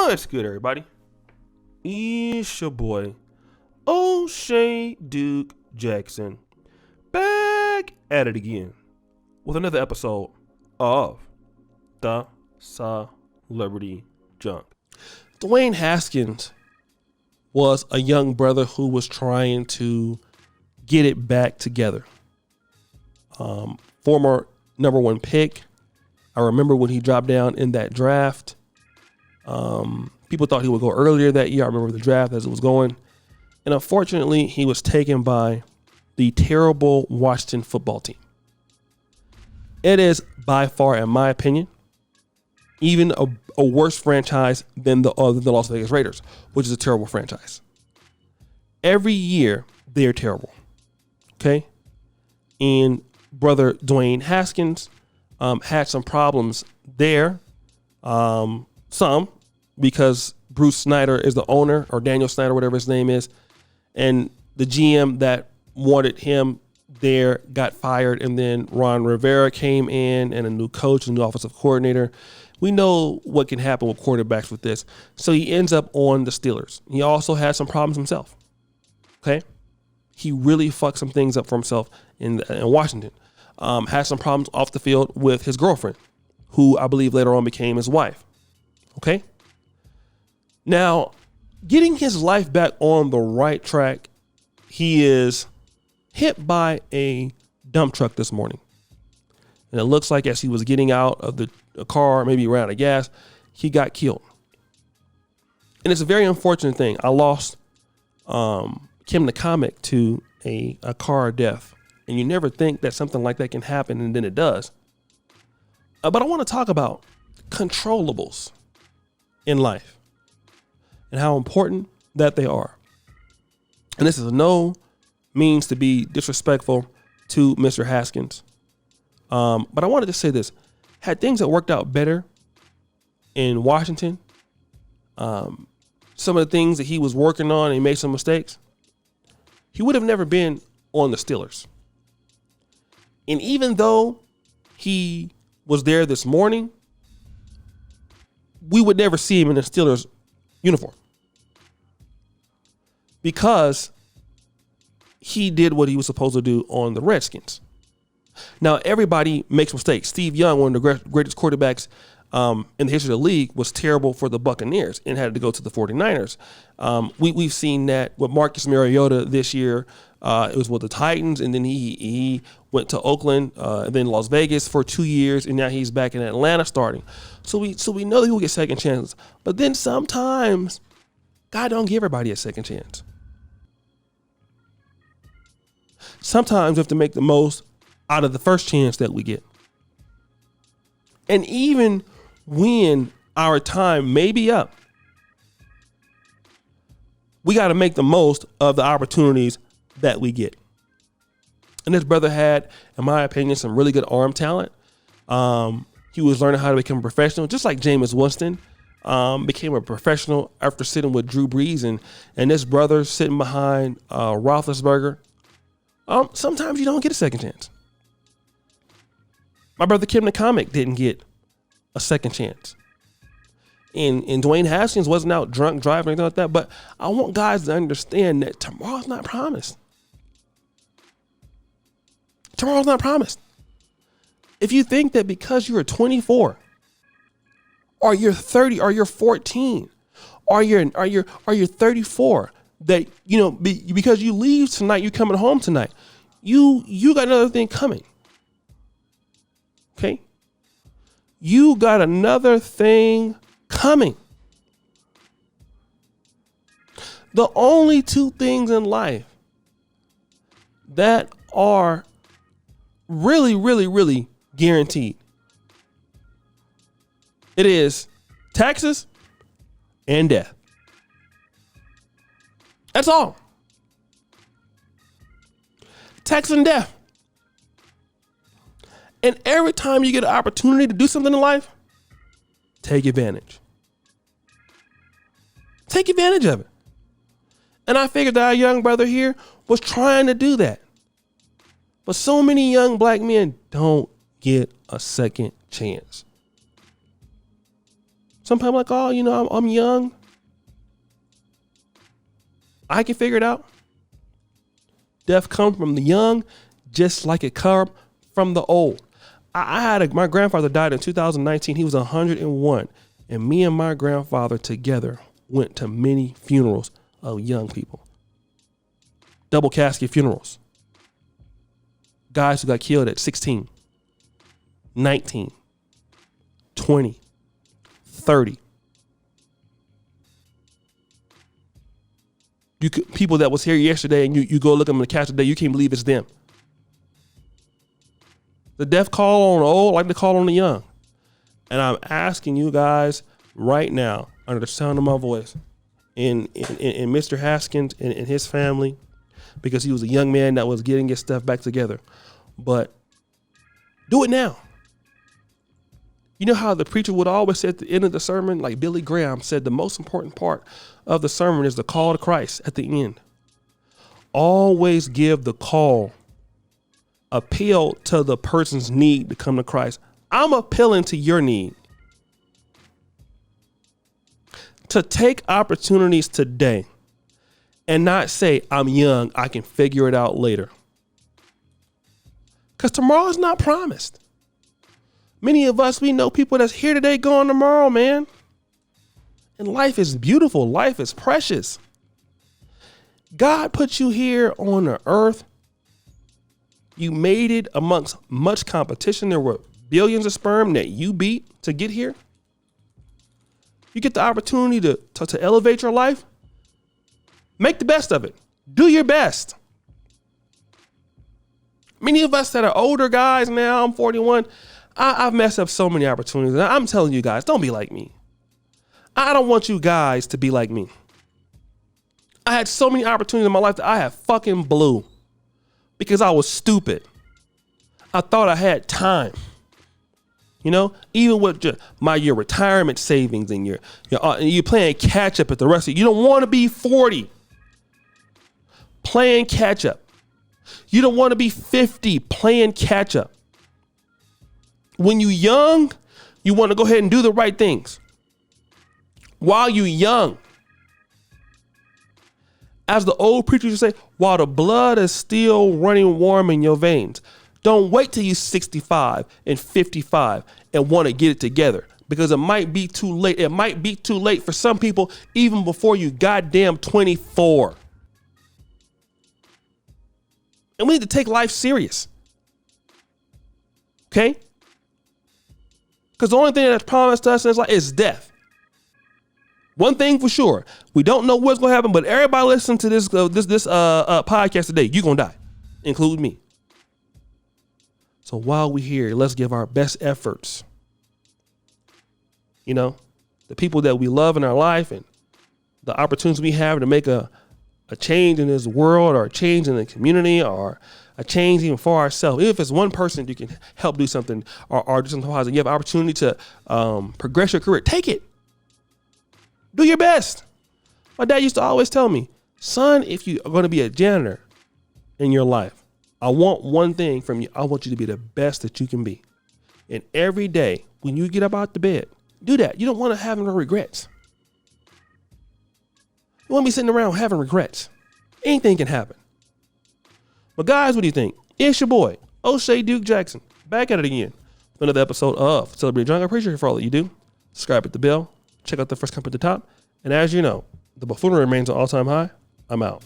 What's good, everybody? It's your boy, O'Shea Duke Jackson, back at it again with another episode of the Celebrity Junk. Dwayne Haskins was a young brother who was trying to get it back together. Former number one pick. I remember when he dropped down in that draft. People thought he would go earlier that year. I remember the draft as it was going. And unfortunately, he was taken by the terrible Washington football team. It is by far, in my opinion, even a worse franchise than the Las Vegas Raiders, which is a terrible franchise. Every year, they're terrible. Okay? And brother Dwayne Haskins had some problems there. Some, because Bruce Snyder is the owner, or Daniel Snyder, whatever his name is, and the GM that wanted him there got fired, and then Ron Rivera came in, and a new coach, a new offensive coordinator. We know what can happen with quarterbacks with this. So he ends up on the Steelers. He also had some problems himself. Okay? He really fucked some things up for himself in Washington. Had some problems off the field with his girlfriend, who I believe later on became his wife. Okay? Now, getting his life back on the right track, he is hit by a dump truck this morning. And it looks like as he was getting out of the car, maybe ran out of gas, he got killed. And it's a very unfortunate thing. I lost Kim the comic to a car death. And you never think that something like that can happen, and then it does. But I want to talk about controllables in life and how important that they are. And this is no means to be disrespectful to Mr. Haskins. But I wanted to say this. Had things that worked out better in Washington, some of the things that he was working on and he made some mistakes, he would have never been on the Steelers. And even though he was there this morning, we would never see him in the Steelers uniform because he did what he was supposed to do on the Redskins. Now, everybody makes mistakes. Steve Young, one of the greatest quarterbacks in the history of the league, was terrible for the Buccaneers and had to go to the 49ers. We've seen that with Marcus Mariota this year. It was with the Titans, and then he went to Oakland, and then Las Vegas for 2 years, and now he's back in Atlanta starting. So we know that he will get second chances. But then sometimes God don't give everybody a second chance. Sometimes we have to make the most out of the first chance that we get. And even when our time may be up, we got to make the most of the opportunities that we get. And this brother had, in my opinion, some really good arm talent. He was learning how to become a professional, just like Jameis Winston became a professional after sitting with Drew Brees, and this brother sitting behind Roethlisberger. Sometimes you don't get a second chance. My brother Kim the comic didn't get a second chance. And Dwayne Haskins wasn't out drunk driving or anything like that. But I want guys to understand that tomorrow's not promised. Tomorrow's not promised. If you think that because you're 24 or you're 30 or you're 14 or you're 34, that, you know, because you leave tonight, you're coming home tonight, you got another thing coming. Okay? You got another thing coming. The only two things in life that are really, really, really guaranteed. It is taxes and death. That's all. Taxes and death. And every time you get an opportunity to do something in life, take advantage. Take advantage of it. And I figured that our young brother here was trying to do that. But so many young black men don't get a second chance. Some people are like, oh, I'm young. I can figure it out. Death comes from the young, just like it comes from the old. My grandfather died in 2019. He was 101. And me and my grandfather together went to many funerals of young people. Double casket funerals. Guys who got killed at 16, 19, 20, 30. People that was here yesterday and you go look at them in the casket today, you can't believe it's them. The death call on the old like the call on the young. And I'm asking you guys right now, under the sound of my voice, in Mr. Haskins and his family, because he was a young man that was getting his stuff back together. But do it now. You know how the preacher would always say at the end of the sermon, like Billy Graham said, the most important part of the sermon is the call to Christ at the end. Always give the call. Appeal to the person's need to come to Christ. I'm appealing to your need to take opportunities today and not say, I'm young, I can figure it out later. Because tomorrow is not promised. Many of us, we know people that's here today, gone tomorrow, man. And life is beautiful. Life is precious. God put you here on the earth. You made it amongst much competition. There were billions of sperm that you beat to get here. You get the opportunity to elevate your life. Make the best of it. Do your best. Many of us that are older guys now, I'm 41, I've messed up so many opportunities. And I'm telling you guys, don't be like me. I don't want you guys to be like me. I had so many opportunities in my life that I have fucking blew because I was stupid. I thought I had time. Even with your retirement savings and you're playing catch up at the rest of you don't want to be 40 playing catch up. You don't want to be 50 playing catch up. When you're young, you want to go ahead and do the right things while you're young. As the old preachers would say, while the blood is still running warm in your veins. Don't wait till you're 65 and 55 and want to get it together, because it might be too late. It might be too late for some people even before you goddamn 24. And we need to take life serious. Okay? Because the only thing that's promised us in this life is death. One thing for sure, we don't know what's going to happen, but everybody listening to this podcast today, you're going to die, including me. So while we're here, let's give our best efforts. The people that we love in our life and the opportunities we have to make a change in this world, or a change in the community, or a change even for ourselves. Even if it's one person you can help do something or do something positive, you have an opportunity to progress your career. Take it. Do your best. My dad used to always tell me, son, if you are going to be a janitor in your life, I want one thing from you. I want you to be the best that you can be. And every day when you get up out the bed, do that. You don't want to have no regrets. You want to be sitting around having regrets. Anything can happen. But guys, what do you think? It's your boy, O'Shea Duke Jackson, back at it again for another episode of Celebrity Drunk. I appreciate you for all that you do. Subscribe at the bell. Check out the first comment at the top. And as you know, the buffoonery remains an all-time high. I'm out.